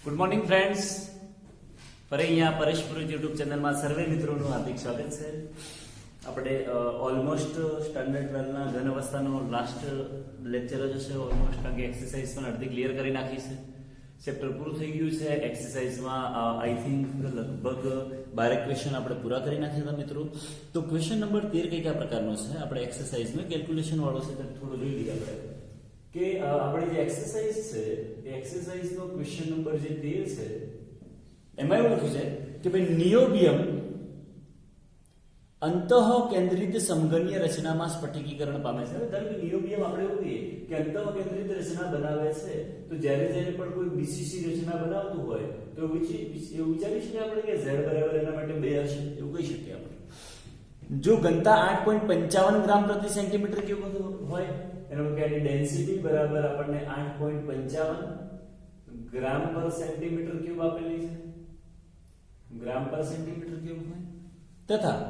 Good morning friends, ફરી અહીંયા પરેશ પુરોહિત YouTube ચેનલમાં સર્વે મિત્રોનું હાર્દિક સ્વાગત છે. આપણે ઓલમોસ્ટ સ્ટાન્ડર્ડ 12 ના ઘન અવસ્થાનો લાસ્ટ લેક્ચર જ હશે ઓલમોસ્ટ, કારણ કે એક્સરસાઇઝ પણ અડધી ક્લિયર કરી નાખી છે. ચેપ્ટર પૂરું થઈ ગયું છે. એક્સરસાઇઝમાં આઈ થિંક લગભગ 12 ક્વેશ્ચન આપણે પૂરા કરી નાખ્યા હતા મિત્રો. તો ક્વેશ્ચન નંબર 13 કઈ પ્રકારનો છે, આપણે એક્સરસાઇઝમાં કેલ્ક્યુલેશન વાળો છે, થોડું જોઈ લઈએ આપણે કે આપણી જે એક્સરસાઇઝ છે એ એક્સરસાઇઝનો ક્વેશ્ચન નંબર જે 13 છે એમાં એવું લખ્યું છે કે ભાઈ નિયોબિયમ અંતઃ કેન્દ્રિત સમઘનીય રચનામાં સ્ફટિકીકરણ પામે છે. હવે ધારો કે નિયોબિયમ આપણે એવું કહીએ કે અંતઃ કેન્દ્રિત રચના બનાવે છે, તો જ્યારે પણ કોઈ બીસીસી રચના બનાવતું હોય તો એવું વિચારી શકીએ આપણે કે z બરાબર એના માટે 2 હશે, એવું કહી શકીએ આપણે. જો ઘનતા 8.55 ગ્રામ પ્રતિ સેન્ટીમીટર ક્યુબ હોય, એનો મતલબ કે એની ડેન્સિટી બરાબર આપણને 8.55 ગ્રામ પર સેન્ટીમીટર ક્યુબ આપેલી છે, ગ્રામ પર સેન્ટીમીટર ક્યુબ હોય, તથા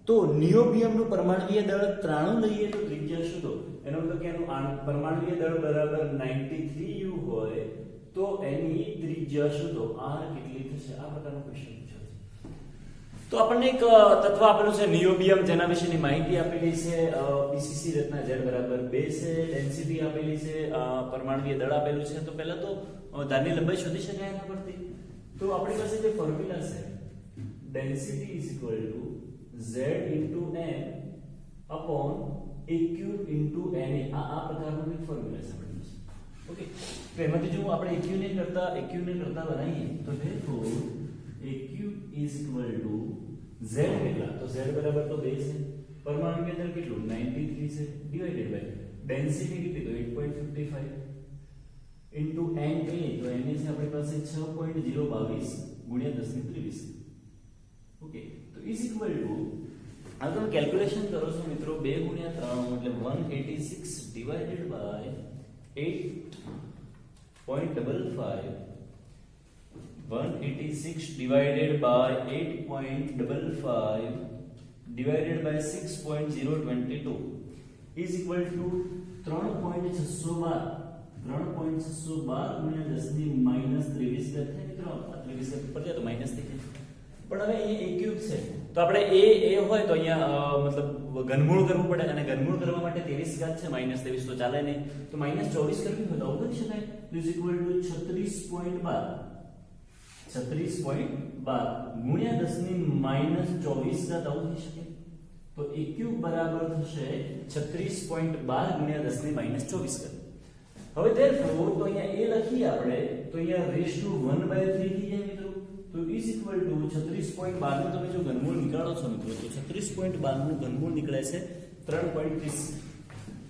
તો નિયોબિયમનું પરમાણુય દળ 93 લઈએ તો ત્રિજ્યા શોધો. એનો મતલબ કે એનું પરમાણુય દળ બરાબર 93 U હોય તો એની ત્રિજ્યા શોધો. r કેટલી થશે? આ પ્રકારનો ક્વેશ્ચન પૂછાય છે. તો આપણને એક તત્વ આપેલું છે નિયોબિયમ, જેના વિશેની માહિતી આપેલી છે. બીસીસી રચના z બરાબર 2 છે, ડેન્સિટી આપેલી છે, પરમાણુય દળ આપેલું છે. તો પહેલા તો ધારની લંબાઈ શોધી શકાય એના પરથી. તો આપણી પાસે જે ફોર્મ્યુલા છે, density is equal two z into n upon a cube into na. આ પ્રકારનો એક ફોર્મ્યુલા છે આપણી પાસે. ઓકે, તો એમાંથી જો આપણે aq ને કરતા બનાવીએ તો therefore a cube is equal to z કેટલા? તો z બરાબર તો 2 છે, પરમાણુય દળ કેટલું? 93 છે, ડિવાઇડેડ બાય ડેન્સિટી કેટલી? તો 8.55 into na. તો na છે આપણી પાસે 6.022 ગુણ્યા 1023. ઓકે, તો ઇઝ ઇક્વલ ટુ, આ તમે કેલ્ક્યુલેશન કરો છો મિત્રો, 2 ગુણ્યા 3 એટલે 186 divided by 8.55, 186 divided by 8.55 divided by 6.022 is equal to 3.612 ગુણ્યા 10 ની માઈનસ 23 થાય મિત્રો. 23 પર જાય તો માઈનસ થઈ જાય. પણ હવે અહીંયા a ક્યુબ છે તો આપણે a હોય તો અહીંયા મતલબ ઘનમૂળ કરવું પડે, અને ઘનમૂળ કરવા માટે 23 ઘાત છે, -23 તો ચાલે નહીં. તો -24 કરવી હોય તો આવું કરી શકાય. ઇઝ ઇક્વલ ટુ 36.12 ગુણ્યા 10 ની -24 ઘાત આવું થઈ શકે. તો a ક્યુબ બરાબર થશે 36.12 ગુણ્યા 10 ની -24 ઘાત. હવે therefore તો અહીંયા a લખીએ આપણે તો અહીંયા રેઝ ટુ 1/3 થઈ જાય મિત્રો. તો ઇઝ ઇક્વલ ટુ 36.12 નું તમે જો ઘનમૂળ નીકાળો છો મિત્રો, તો 36.12 નું ઘનમૂળ નીકળે છે 3.30.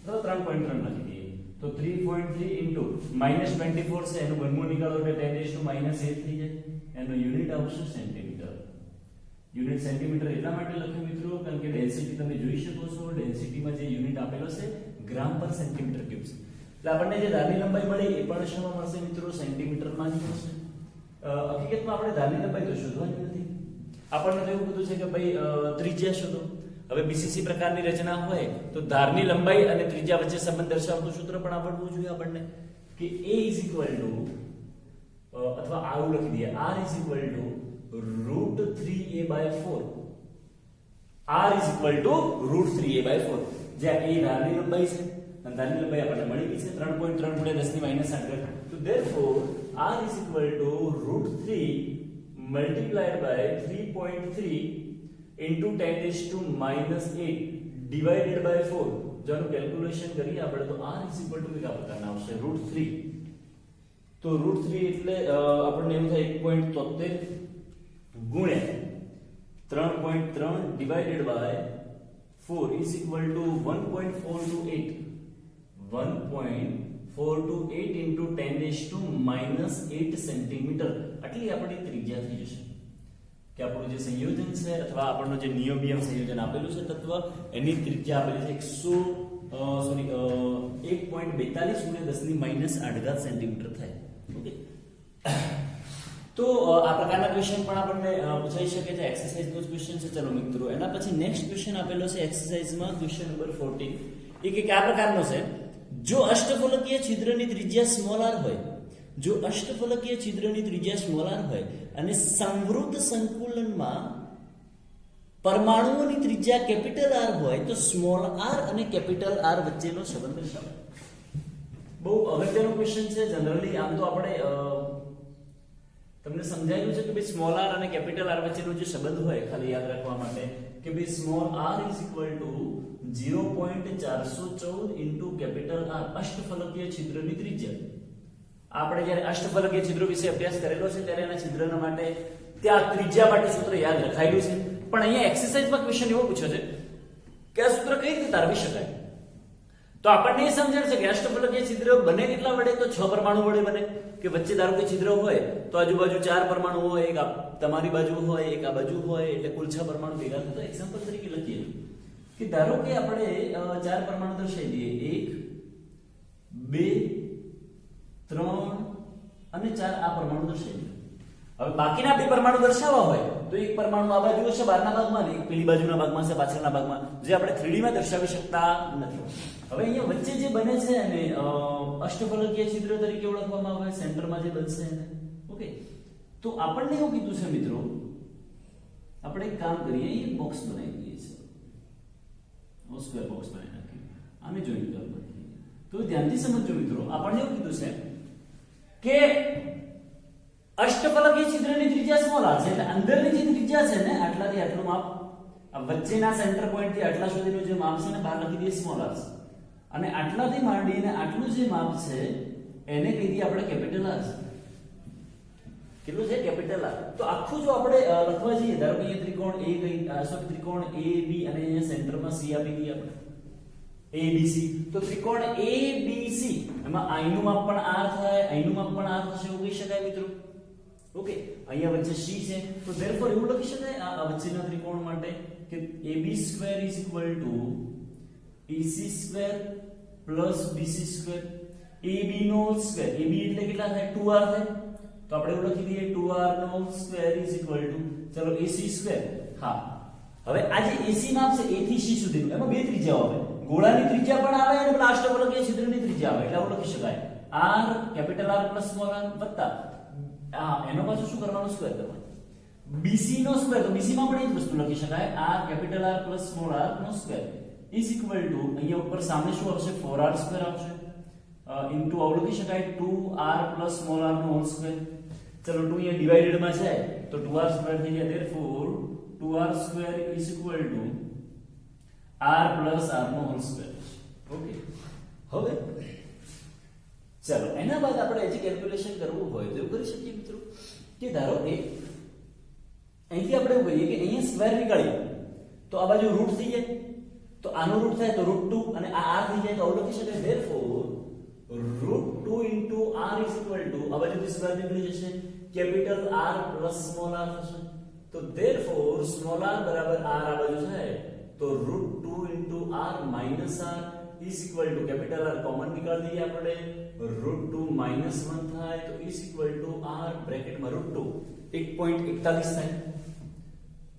તો 3.3 લખી દઈએ તો 3.3 ઇન્ટુ -24 છે, એનું ઘનમૂળ નીકાળો એટલે 10⁻⁸ થઈ જાય. એનો યુનિટ આવશે સેન્ટીમીટર. યુનિટ સેન્ટીમીટર એટલા માટે લખ્યું મિત્રો કારણ કે ડેન્સિટી તમે જોઈ શકો છો, ડેન્સિટીમાં જે યુનિટ આપેલો છે ગ્રામ પર સેન્ટીમીટર ક્યુબ છે. એટલે આપણને જે ધારની લંબાઈ મળી એ પણ શેમાં મળશે મિત્રો? સેન્ટીમીટરમાં જ મળશે. હકીકતમાં આપણે ધારની લંબાઈ તો શોધવાની નથી, આપણને તો એવું બધું છે કે ભાઈ ત્રિજ્યા શોધો. હવે બીસીસી પ્રકારની રચના હોય તો ધારની લંબાઈ અને ત્રિજ્યા વચ્ચે સંબંધ દર્શાવતું સૂત્ર પણ આવડવું જોઈએ આપણને, કે a ઇઝ ઇક્વલ ટુ, અથવા આવું લખી દઈએ, r is equal two √3a/4. r is equal two √3a/4, જ્યાં a ધારની લંબાઈ છે અને ધારની લંબાઈ આપણને મળી ગઈ છે 3.3 ગુણ્યા 10 ની -8. તો therefore r is equal to √3 multiplied by 3.3 into 10⁻⁸ divided by 4. જો આનું કેલ્ક્યુલેશન કરીએ આપણે તો r is equal to કેટલા પ્રકારના આવશે? √3. તો √3 એટલે આપણને એવું થાય 1.73 ગુણ્યા 3.3 divided by 4 is equal to 1.428. 1.428 into 10⁻⁸ centimetre. આટલી આપણી ત્રિજ્યા થઈ જશે કે આપણું જે સંયોજન છે અથવા આપણનો જે નિયોબિયમ સંયોજન આપેલું છે તત્વ, એની ત્રિજ્યા આપેલી છે 1.42 ગુણ્યા 10 ની -8 સેન્ટીમીટર થાય. ઓકે, તો આ પ્રકારના ક્વેશ્ચન પણ આપણને પૂછાઈ શકે છે. એક્સરસાઇઝનો જ ક્વેશ્ચન છે. ચલો મિત્રો, એના પછી નેક્સ્ટ ક્વેશ્ચન આપેલો છે એક્સરસાઇઝમાં, ક્વેશ્ચન નંબર 14. એ કે કયા પ્રકારનો છે? જો અષ્ટફલકીય છિદ્રની ત્રિજ્યા r હોય જો અષ્ટફલકીય છિદ્રની ત્રિજ્યા સ્મોલ આર હોય અને સંવૃત સંકુલનમાં પરમાણુઓની ત્રિજ્યા કેપિટલ આર હોય તો સ્મોલ આર અને કેપિટલ આર વચ્ચેનો સંબંધ દર્શાવાય. બહુ અગત્યનો ક્વેશ્ચન છે. જનરલી આમ તો આપણે તમને સમજાયું છે કે ભાઈ સ્મોલ આર અને કેપિટલ આર વચ્ચેનો જે સંબંધ હોય ખાલી યાદ રાખવા માટે કે ભાઈ small R is equal to 0.414 into capital R અષ્ટફલકીય છિદ્રની ત્રિજ્યા. આપણે જ્યારે અષ્ટફલકીય છિદ્રો વિશે અભ્યાસ કરેલો છે ત્યારે એના છિદ્રના માટે ત્યાં ત્રિજ્યા માટે સૂત્ર યાદ રખાયેલું છે. પણ અહીંયા એક્સરસાઇઝમાં ક્વેશ્ચન એવો પૂછ્યો છે કે આ સૂત્ર કઈ રીતે તારવી શકાય. તો આપણને એ સમજણ છે કે અષ્ટફલકીય છિદ્ર બને કેટલા વડે તો 6 પરમાણુ વડે બને કે વચ્ચે ધારો કે છિદ્ર હોય તો આજુબાજુ 4 પરમાણુ હોય, એક તમારી બાજુ હોય, એક આ બાજુ હોય, એટલે કુલ 6 પરમાણુ ભેગા થાય. તો એક્ઝામ્પલ તરીકે લખીએ કે ધારો કે આપણે 4 પરમાણુ દર્શાવી દઈએ, 1 2 3 અને 4 આ પરમાણુ દર્શાવી દઈએ. હવે બાકીના બે પરમાણુ દર્શાવવા હોય તો એક પરમાણુ આ બાજુ હશે બહારના ભાગમાં, એક પેલી બાજુના ભાગમાં છે પાછળના ભાગમાં, જે આપણે 3D માં દર્શાવી શકતા નથી. હવે અહીંયા વચ્ચે જે બને છે એને અષ્ટફલકીય છિદ્ર તરીકે ઓળખવામાં આવે, સેન્ટરમાં જે બનશે એને. ઓકે, તો આપણને એવું કીધું છે મિત્રો, આપણે એક કામ કરીએ, એક બોક્સ બનાવી દઈએ છીએ, સ્ક્વેર બોક્સ બનાવી નાખીએ, આને જોઈન્ટ કરી નાખીએ. તો ધ્યાનથી સમજજો મિત્રો, આપણને એવું કીધું છે કે અષ્ટફલકીય છિદ્રની ત્રિજ્યા સ્મોલ આર છે, એટલે અંદરની જે ત્રિજ્યા છે ને આટલાથી આટલું માપ, આ વચ્ચેના સેન્ટર પોઈન્ટ થી આટલા સુધીનું જે માપ છે ને બહાર લખી દઈએ સ્મોલ આર છે, અને આટલાથી માંડીને આટલું જે માપ છે એને કહી દઈએ આપણે કેપિટલ આર છે. કેટલું છે? Capital R. તો આખું જો આપણે લખવા જઈએ, ધારો કે ત્રિકોણ ત્રિકોણ AB અને અહીંયા સેન્ટરમાં C આપી દઈએ આપણે ABC, તો ત્રિકોણ ABC એમાં I નું માપ પણ R થાય, I નું માપ પણ R થશે, એવું કહી શકાય મિત્રો. ઓકે, અહીંયા વચ્ચે C છે, તો ધેરફોર એવું લખી શકાય આ વચ્ચેના ત્રિકોણ માટે કે AB square is equal to EC square plus BC square, AB નો સ્ક્વેર, AB એટલે કેટલા થાય? 2R થાય, તો આપણે એવું લખી દઈએ 2R નો સ્ક્વેર ઇઝ ઇક્વલ ટુ, ચલો AC સ્ક્વેર. હા, હવે આ જે AC માપ છે A થી C સુધીનું, એમાં બે ત્રિજ્યાઓ આવે, ગોળાની ત્રિજ્યા પણ આવે અને પેલા અષ્ટફલકીય છિદ્રની ત્રિજ્યા આવે, એટલે આવું લખી શકાય R capital R plus small r વત્તા એનો પાછું શું કરવાનું? સ્ક્વેર કરવાનું. BC નો સ્ક્વેર, તો BC માં પણ એ જ વસ્તુ લખી શકાય R capital R plus small r નો સ્ક્વેર ઇઝ ઇક્વલ ટુ, અહીંયા ઉપર સામે શું આવશે? 4R સ્ક્વેર આવશે, ઇન્ટુ આવું લખી શકાય 2R પ્લસ સ્મોલ r નો હોલ સ્ક્વેર. ચલો 2 અહીંયા ડિવાઇડેડ માં છે તો 2R સ્ક્વેર થઈ જાય, therefore 2R square is equal to R plus R નો હોલ સ્ક્વેર. ઓકે, હવે ચાલો એના બાદ આપણે જે કેલ્ક્યુલેશન કરવું હોય તો એવું કરી શકીએ મિત્રો કે ધારો કે અહીંથી આપણે એવું કહીએ કે અહીંયા સ્ક્વેર નીકળીએ તો આ બાજુ રૂટ થઈ જાય, તો આનો રૂટ થાય તો √2 અને આ r થઈ જાય, તો આવું લખી શકાય therefore √2 into r is equal two, આ બાજુથી સ્ક્વેર નીકળી જશે, capital R plus small r થશે. તો ધેરફોર સ્મોલ r બરાબર r આ બાજુ થાય તો √2 into r minus r is equal two, capital R common નીકાળી દઈએ આપણે, √2 માઇનસ 1 થાય તો ઇઝ ઇક્વલ ટુ r બ્રેકેટમાં √2 1.41 થાય,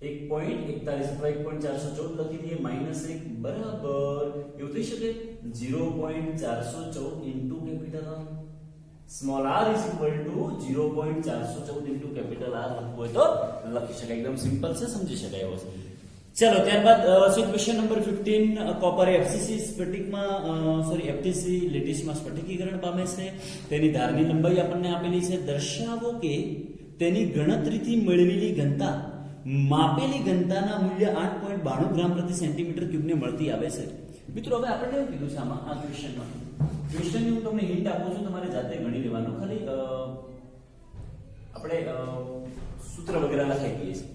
1.41 અથવા 1.414 લખી દઈએ, માઇનસ 1 બરાબર એવું થઈ શકે 0.414 into capital R. Small r is equal to 0.414 into capital R લખવું હોય તો લખી શકાય. એકદમ સિમ્પલ છે, સમજી શકાય એવો છે. ચલો ત્યારબાદ છે question number 15. Copper FCC સ્ફટિકમાં FTC લેટિસમાં સ્ફટિકીકરણ પામે છે, તેની ધારની લંબાઈ આપણને આપેલી છે. દર્શાવો કે તેની ગણતરીથી મેળવેલી ઘનતા માપેલી ઘનતાના મૂલ્ય 8.92 ગ્રામ પ્રતિ સેન્ટીમીટર ક્યુબને મળતી આવે છે. મિત્રો હવે આપણને એવું કીધું છે આમાં, આ ક્વેશ્ચનની હું તમને હિન્ટ આપું છું, તમારે જાતે ગણી લેવાનું. ખાલી આપણે સૂત્ર વગેરે લખાઈ દઈએ છીએ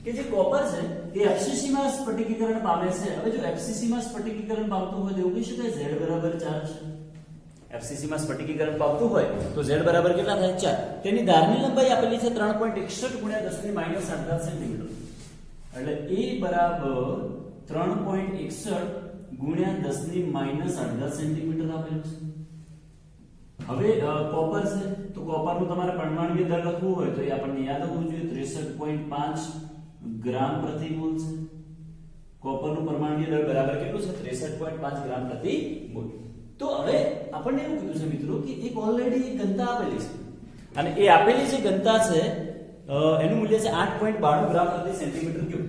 કે જે કોપર છે એ FCC માં સ્ફટિકીકરણ પામે છે. હવે જો FCC માં સ્ફટિકીકરણ પામતું હોય તો એવું કહી શકાય Z બરાબર 4 છે. FCC માં સ્ફટિકીકરણ પામતું હોય તો Z બરાબર કેટલા થાય? 4. તેની ધારની લંબાઈ આપેલી છે 3.61 ગુણ્યા 10 ની માઈનસ 8 સેન્ટીમીટર, એટલે A બરાબર 3.61 ગુણ્યા 10 ની માઈનસ 8 સેન્ટીમીટર આપેલું છે. હવે કોપર છે તો કોપરનું તમારે પરમાણ્વીય દર લખવું હોય તો એ આપણને યાદ હોવું જોઈએ, 63.5 ગ્રામ પ્રતિ મોલ છે. કોપરનું પરમાણ્વીય દળ બરાબર કેટલું છે? 63.5 ગ્રામ પ્રતિ મોલ. તો હવે આપણને એવું કીધું છે મિત્રો કે એક ઓલરેડી એક ઘનતા આપેલી છે, અને એ આપેલી જે ઘનતા છે એનું મૂલ્ય છે 8.92 ગ્રામ પ્રતિ સેન્ટીમીટર ક્યુબ.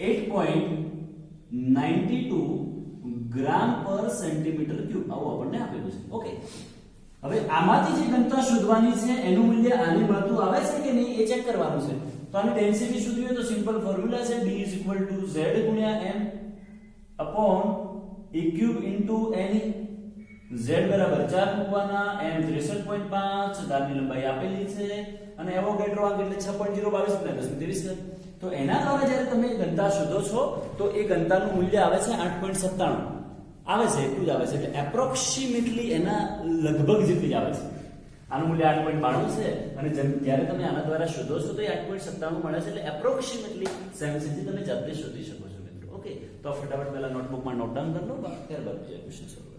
8.92 ગ્રામ પર સેન્ટીમીટર ક્યુબ આવું આપણને આપેલું છે. ઓકે, હવે આમાંથી જે ઘનતા શોધવાની છે એનું મૂલ્ય આની મળતું આવે છે કે નહીં એ ચેક કરવાનું છે. તો આની ડેન્સિટી શોધવી હોય તો સિમ્પલ ફોર્મ્યુલા છે d = z * m upon e cube into ne. z બરાબર 4 મૂકવાના, m 63.5, ધારની લંબાઈ આપેલી છે અને એવોગાડ્રો આંક એટલે 6.022 * 1023. તો એના દ્વારા જ્યારે તમે ઘનતા શોધો છો તો એ ઘનતાનું મૂલ્ય આવે છે 8.97 આવે છે, એટલું જ આવે છે, એટલે એપ્રોક્સિમેટલી એના લગભગ જેટલી જ આવે છે. આનું મૂલ્ય 8.92 છે અને જ્યારે તમે આના દ્વારા શોધો છો તો એ 8.97 મળે છે, એટલે એપ્રોક્સિમેટલી 7 તમે જાતે શોધી શકો છો મિત્રો. ઓકે, તો ફટાફટ પહેલા નોટબુકમાં નોટ ડાઉન કરી લો, ત્યારબાદ બીજા ક્વેશ્ચન સોલ્વ કરીએ.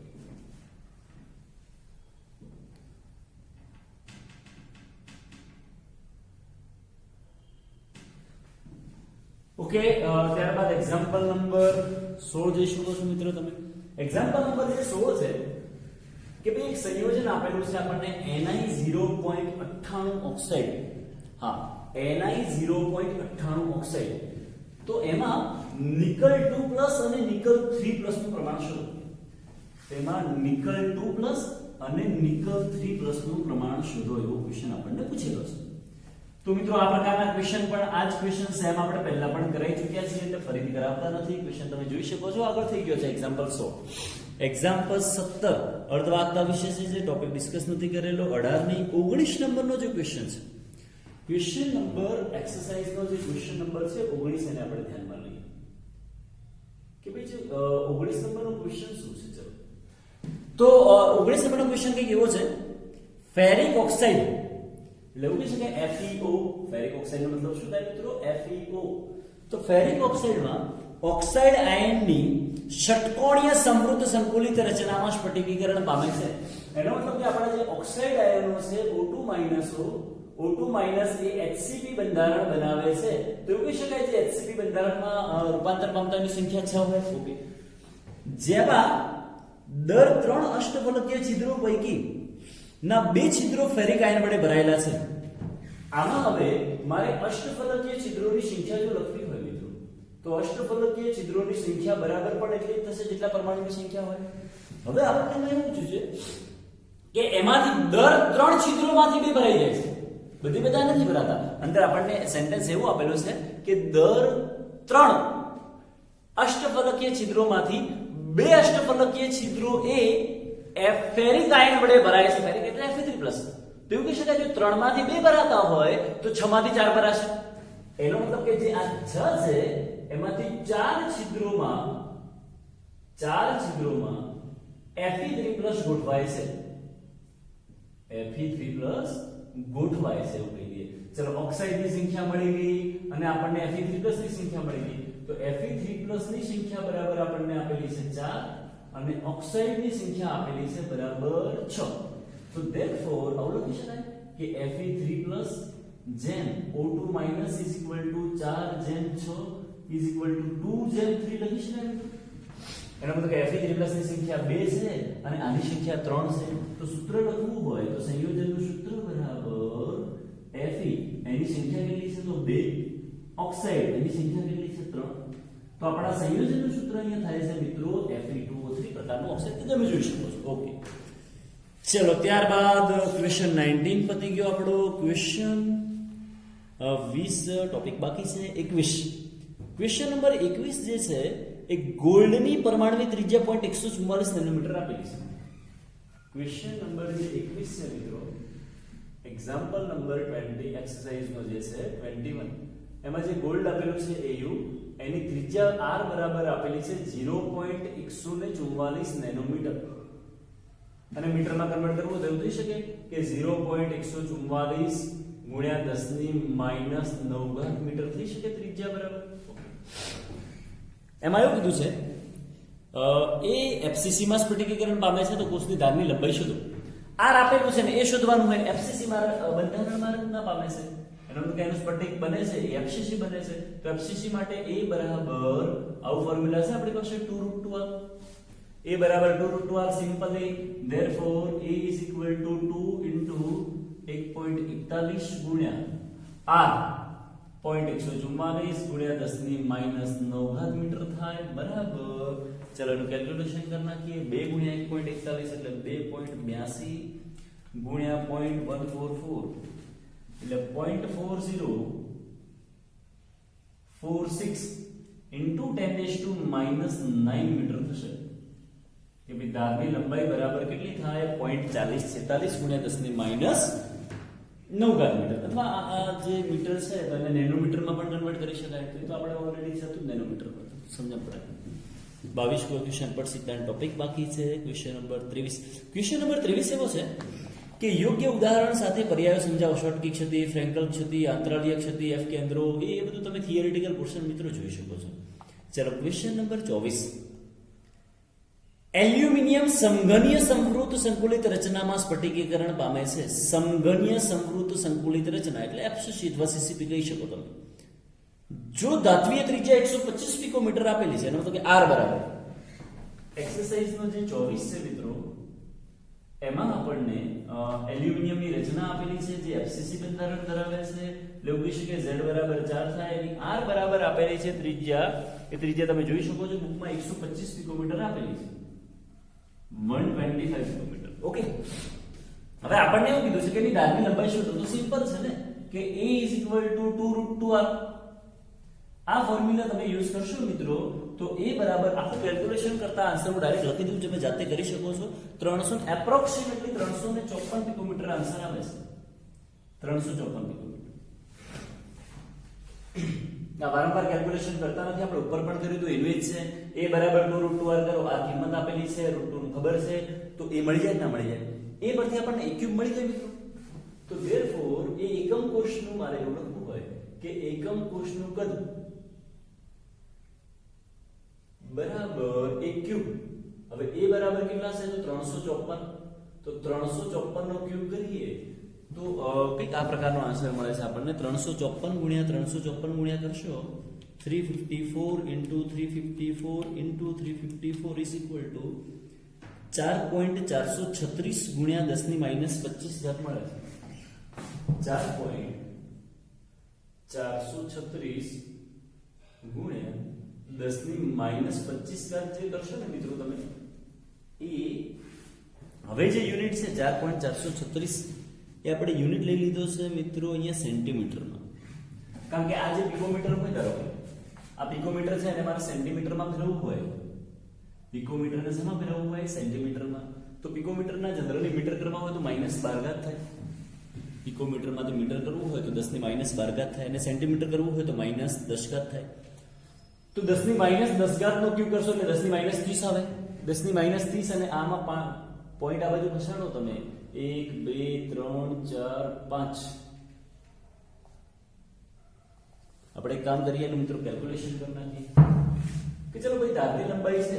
ઓકે, ત્યારબાદ એક્ઝામ્પલ નંબર 16 જોઈ શકો છો મિત્રો તમે. એક્ઝામ્પલ નંબર જે 16 છે કે ભાઈ એક સંયોજન આપેલું છે આપણને Ni 0.98 ઓક્સાઇડ. હા, Ni 0.98 ઓક્સાઇડ. તો એમાં નિકલ 2+ અને નિકલ 3+ નું પ્રમાણ શોધો. તેમાં નિકલ 2+ અને નિકલ 3+ નું પ્રમાણ શોધો એવો ક્વેશ્ચન આપણને પૂછેલો છે. તો મિત્રો આ પ્રકારના ક્વેશ્ચન પણ આ જ ક્વેશ્ચન સેમ આપણે પહેલા પણ કરાઈ ચૂક્યા છીએ એટલે ફરીથી કરાવતા નથી. ક્વેશ્ચન તમે જોઈ શકો છો, આગળ થઈ ગયો છે એક્ઝામ્પલ 16. એક્ઝામ્પલ 17 અર્ધવાહકતા વિશે છે, જે ટોપિક ડિસ્કસ નથી કરેલો. 18 ની 19 નંબરનો જે ક્વેશ્ચન છે, ક્વેશ્ચન નંબર એક્સરસાઇઝનો જે ક્વેશ્ચન નંબર છે 19 એને આપણે ધ્યાનમાં લઈએ કે ભાઈ જે 19 નંબરનો ક્વેશ્ચન શું છે. ચલો, તો 19 નંબરનો ક્વેશ્ચન કંઈક એવો છે, ફેરિક ઓક્સાઇડ એટલે એવું કહી શકાય FeO. ફેરિક ઓક્સાઇડનો મતલબ શું થાય મિત્રો? FeO. તો ફેરિક ઓક્સાઇડમાં ઓક્સાઇડ આયનની ષટકોણીય સમૃદ્ધ સંકુલિત રચનામાં સ્ફટિકીકરણ પામે છે. એનો મતલબ કે આપણા જે ઓક્સાઇડ આયનો છે O2 એ HCP બંધારણ બનાવે છે. તો એવું કહી શકાય છે HCP બંધારણમાં રૂપાંતર પામતાની સંખ્યા 6 હોય. ઓકે, જેમાં દર 3 અષ્ટફલકીય છિદ્રો પૈકી ના 2 છિદ્રો ફેરિક આયન વડે ભરાયેલા છે. આમાં હવે મારે અષ્ટફલકીય છિદ્રોની સંખ્યા જો લખવી હોય મિત્રો, તો અષ્ટફલકીય છિદ્રોની સંખ્યા બરાબર પણ એટલી થશે જેટલા પરમાણુની સંખ્યા હોય. હવે આપણને એવું પૂછ્યું છે કે એમાંથી દર 3 છિદ્રોમાંથી 2 ભરાઈ જાય છે, બધા નથી ભરાતા. અંદર આપણને સેન્ટેન્સ એવું આપેલું છે કે દર 3 અષ્ટફલકીય છિદ્રોમાંથી 2 અષ્ટફલકીય છિદ્રો એ ફેરિક આયન વડે ભરાય છે. ફેરિક એટલે Fe3+. તો એવું કહી શકાય જો 3 માંથી 2 ભરાતા હોય તો 6 માંથી 4 ભરાશે. એનો મતલબ કે જે આ 6 છે એમાંથી 4 છિદ્રોમાં Fe3+ ગોઠવાય છે. Fe3+ ગોઠવાય છે એવું કહી દઈએ. ચલો, ઓક્સાઇડની સંખ્યા મળી ગઈ અને આપણને Fe3+ ની સંખ્યા મળી ગઈ. તો Fe3+ ની સંખ્યા બરાબર આપણને આપેલી છે 4 અને ઓક્સાઇડની સંખ્યા આપેલી છે બરાબર 6. તો ધેરફોર આવું લખી શકાય કે Fe3+ જેમ O2- = 4/6 2/3 લખી શકાય. એનો મતલબ કે Fe3+ ની સંખ્યા 2 છે અને આની સંખ્યા 3 છે. તો સૂત્ર લખવું હોય તો સંયોજનનું સૂત્ર બરાબર Fe એની સંખ્યા કેટલી છે તો 2, ઓક્સાઇડ એની સંખ્યા કેટલી છે 3. તો આપણા સંયોજનનું સૂત્ર અહીંયા થાય છે મિત્રો Fe2O3 પ્રકારનું ઓક્સાઇડ તમે જોઈ શકો છો. ઓકે, ચલો ત્યારબાદ ક્વેશ્ચન 19 પતી ગયો આપણો. ક્વેશ્ચન 20 ટોપિક બાકી છે. 21 ક્વેશ્ચન નંબર 21 જે છે એ ગોલ્ડની પરમાણુની ત્રિજ્યા 0.144 નેનોમીટર આપેલી છે. ક્વેશ્ચન નંબર જે 21 છે મિત્રો, એક્ઝામ્પલ નંબર 20 એક્સરસાઇઝનો જે છે 21, એમાં જે ગોલ્ડ આપેલું છે AU, એની ત્રિજ્યા R બરાબર આપેલી છે 0.144 નેનોમીટર અને મીટરમાં કન્વર્ટ કરવું તો એવું થઈ શકે કે 0.144 ગુણ્યા 10⁻⁹ મીટર થઈ શકે ત્રિજ્યા બરાબર. એમાં એવું કીધું છે એ FCC માં સ્ફટિકીકરણ પામે છે તો કોષની ધારની લંબાઈ શોધો. R આપેલું છે ને એ શોધવાનું હોય. FCC માં બંધારણમાં ના પામે છે, એનો મતલબ કે એનું સ્ફટિક બને છે એ FCC બને છે. તો FCC માટે A બરાબર આવું ફોર્મ્યુલા છે આપણી પાસે 2√2R. A બરાબર 2√2R simply. Therefore A is equal to 2 into 1.41 ગુણ્યા r 0.144 ગુણ્યા 10⁻9 મીટર થાય બરાબર. ચલો એનું કેલ્ક્યુલેશન કરી નાખીએ. 2 ગુણ્યા 1.41 એટલે 2.82 ગુણ્યા 0.144 એટલે 0.4046 ઇન્ટુ 10⁻9 મીટર થશે. કે ભાઈ ધારની લંબાઈ બરાબર કેટલી થાય 0.4046 ગુણ્યા 10⁻9 મીટર. અથવા આ જે મીટર છે તો એને નેનોમીટરમાં પણ કન્વર્ટ કરી શકાય. તો આપણે ઓલરેડી હતું નેનોમીટર પર સમજણ પડે. 22 ક્વેશ્ચન પર સિદ્ધાંત ટોપિક બાકી છે. Question number 23. ક્વેશ્ચન નંબર 23 એવો છે કે યોગ્ય ઉદાહરણ સાથે પર્યાયો સમજાવો. શોર્ટકી ક્ષતિ, ફ્રેન્કલ ક્ષતિ, આંતરાલીય ક્ષતિ, એફ કેન્દ્રો, એ બધું તમે થિયરિટિકલ પોર્શન મિત્રો જોઈ શકો છો. ચલો ક્વેશ્ચન નંબર 24. એલ્યુમિનિયમ સમઘનીય સંવૃત સંકુલિત રચનામાં સ્ફટિકીકરણ પામે છે. સમઘનીય સંવૃત સંકુલિત રચના એટલે એફસીસી અથવા સીસીપી કહી શકો તમે. જો ધાત્વીય ત્રિજ્યા 125 પિકોમીટર આપેલી છે એનો મતલબ કે r બરાબર એક્સરસાઇઝનો જે 24 છે મિત્રો એમાં આપણને એલ્યુમિનિયમની રચના આપેલી છે જે એફસીસી બંધારણ ધરાવે છે. એટલે એવું કહી શકીએ z બરાબર 4 થાય એની r બરાબર આપેલી છે ત્રિજ્યા. એ ત્રિજ્યા તમે જોઈ શકો છો બુકમાં 125 પિકોમીટર આપેલી છે. 125 કિલોમીટર. ઓકે, હવે આપણને એવું કીધું છે કે એની ધારની લંબાઈ શું તો સિમ્પલ છે ને કે a = 2√2r. આ ફોર્મ્યુલા તમે યુઝ કરશો મિત્રો તો a બરાબર આખું કેલ્ક્યુલેશન કરતા આન્સર હું ડાયરેક્ટ લખી દઉં. તમે જાતે કરી શકો છો. 300 એપ્રોક્સિમેટલી 354 પિકોમીટર આન્સર આવે છે. 354 પિકોમીટર. આ વારંવાર કેલ્ક્યુલેશન કરતા નથી આપણે ઉપર પણ કર્યું તો એનું જ છે. a બરાબર 2√2r કરો. આ કિંમત આપેલી છે, √2 નું ખબર છે તો એ મળી જાય ના મળી જાય. એ પરથી આપણને a ક્યુબ મળી જાય મિત્રો. તો ધેરફોર એ એકમ કોષનું મારે એવું લખવું હોય કે એકમ કોષનું કદ બરાબર a ક્યુબ. હવે a બરાબર કેટલા છે તો 354. તો 354 નો ક્યુબ કરીએ તો કંઈક આ પ્રકારનો આન્સર મળે છે આપણને. 354 ગુણ્યા કરશો 354 into 354 into 354 is equal to 4.436 ગુણ્યા 10⁻25 મળે છે. 4.436 ગુણ્યા 10⁻25 જે કરશો ને મિત્રો તમે એ હવે જે યુનિટ છે 4.436 એ આપણે યુનિટ લઈ લીધો છે મિત્રો અહીંયા સેન્ટીમીટરમાં. કારણ કે આ જે પિકોમીટર હોય ધારો કે આ પિકોમીટર છે અને મારે સેન્ટીમીટરમાં ફેરવવું હોય. પિકોમીટરને શેમાં ફેરવવું હોય સેન્ટીમીટરમાં. તો પિકોમીટરના જનરલી મીટર કરવા હોય તો -12 થાય. પિકોમીટરમાં તો મીટર કરવું હોય તો 10⁻12 થાય અને સેન્ટીમીટર કરવું હોય તો -10 થાય. તો 10⁻10 નો ક્યુબ કરશો એટલે 10⁻30 આવે. 10⁻30 અને આમાં પોઈન્ટ આ બાજુ ખસાડો તમે 1 2 3 4 5. આપણે એક કામ કરીએ મિત્રો કેલ્ક્યુલેશન કરી નાખીએ કે ચલો ભાઈ ધારની લંબાઈ છે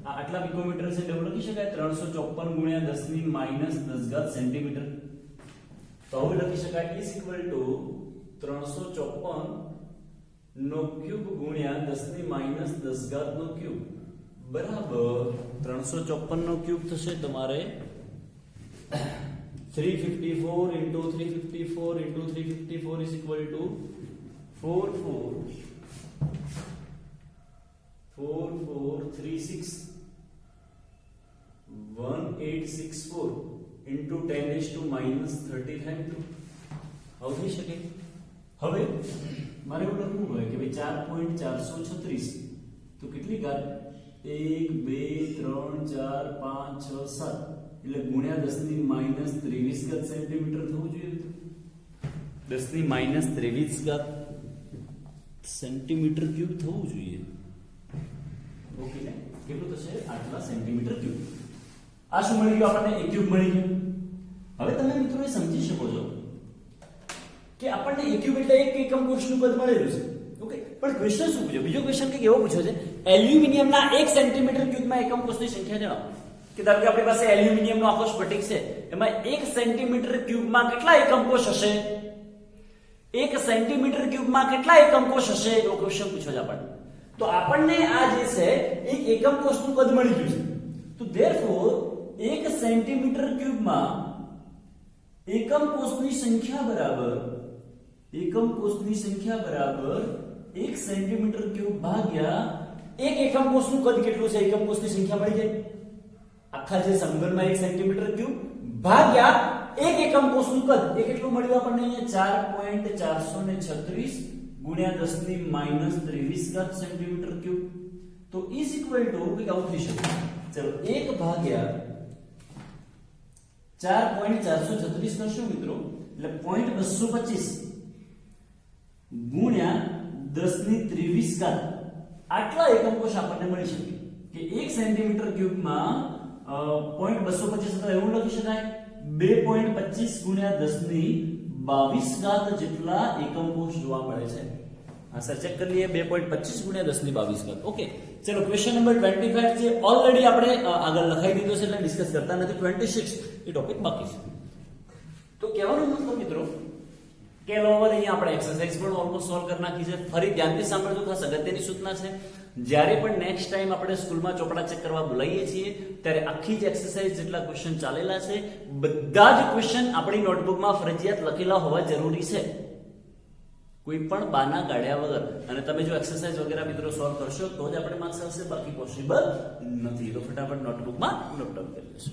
આ આટલા પિકોમીટર છે એટલે લખી શકાય 354 ગુણ્યા 10⁻10 સેન્ટીમીટર. તો હવે લખી શકાય is equal to 354 નો ક્યુબ ગુણ્યા 10⁻10 નો ક્યુબ બરાબર 354 નો ક્યુબ થશે તમારે 354 into 354 into 354 is equal to 4436 1864 into 10⁻30 થાય મિત્રો. આવું થઈ શકે. હવે મારે એવું લખવું હોય કે ભાઈ 4.436 તો કેટલી ઘાત 1 2 3 4 5 6 7 એટલે ગુણ્યા 10⁻23 સેન્ટીમીટર થવું જોઈએ. 10⁻23 સેન્ટીમીટર ક્યુબ થવું જોઈએ. ઓકે ને કેટલું થશે આટલા સેન્ટીમીટર ક્યુબ. આ શું મળી ગયું આપણને a ક્યુબ મળી ગયું. હવે તમે મિત્રો એ સમજી શકો છો કે આપણને a ક્યુબ એટલે એક એકમ કોષનું કદ મળેલું છે. ઓકે, પણ ક્વેશ્ચન શું પૂછ્યો? બીજો ક્વેશ્ચન કે એવો પૂછ્યો છે એલ્યુમિનિયમના 1 સેન્ટીમીટર ક્યુબમાં એકમ કોષની સંખ્યા જણાવો. કે ધારો કે આપણી પાસે એલ્યુમિનિયમનો આખો સ્ફટિક છે એમાં 1 સેન્ટીમીટર ક્યુબમાં કેટલા એકમ કોષ હશે? 1 સેન્ટીમીટર ક્યુબમાં કેટલા એકમ કોષ હશે એવો ક્વેશ્ચન પૂછ્યો છે આપણને. તો આપણને આ જે છે એક એકમ કોષનું કદ મળી ગયું છે. તો ધેરફોર 1 સેન્ટીમીટર ક્યુબમાં એકમ કોષની સંખ્યા બરાબર 1 સેન્ટીમીટર ક્યુબ ભાગ્યા એક એકમ કોષનું કદ કેટલું છે એકમ કોષની સંખ્યા મળી જાય આખા જે સમઘનમાં 1 સેન્ટીમીટર ક્યુબ ભાગ્યા એક એકમ કોષનું કદ એ કેટલું મળ્યું આપણને અહીંયા 4.436 ગુણ્યા 10 ની માઈનસ 23 સેન્ટીમીટર ક્યુબ તો ઇઝ ઇક્વલ ટુ કંઈક આવું થઈ શકે ચલો 1 ભાગ્યા 4.436 કરશું મિત્રો એટલે 0.225 ગુણ્યા 10 ની 23 આટલા એકમ કોષ આપણને મળી શકે કે 1 સેન્ટીમીટર ક્યુબમાં 0.225 હતા એવું લખી શકાય 2.25 ગુણ્યા 10 ની 22 જેટલા એકમ કોષ જોવા મળે છે આન્સર ચેક કરી લઈએ 2.25 ગુણ્યા 10 ની 22 ઓકે ચલો ક્વેશ્ચન નંબર 25 છે ઓલરેડી આપણે આગળ લખાઈ દીધો છે એટલે ડિસ્કસ કરતા નથી 26 એ ટોપિક બાકી છે તો કહેવાનો મતલબ મિત્રો કે લોવર અહીંયા આપણે એક્સરસાઇઝ પણ ઓલમોસ્ટ સોલ્વ કરી નાખી છે ફરી ધ્યાનથી સાંભળજો ખાસ અગત્યની સૂચના છે જ્યારે પણ નેક્સ્ટ ટાઈમ આપણે સ્કૂલમાં ચોપડા ચેક કરવા બોલાવીએ છીએ ત્યારે આખી જ એક્સરસાઇઝ જેટલા ક્વેશ્ચન ચાલેલા છે બધા જ ક્વેશ્ચન આપણી નોટબુકમાં ફરજિયાત લખેલા હોવા જરૂરી છે કોઈ પણ બાના કાઢ્યા વગર અને તમે જો એક્સરસાઇઝ વગેરે મિત્રો સોલ્વ કરશો તો જ આપણે માર્ક્સ આવશે બાકી પોસિબલ નથી તો ફટાફટ નોટબુકમાં નોટ ડાઉન કરી લેશો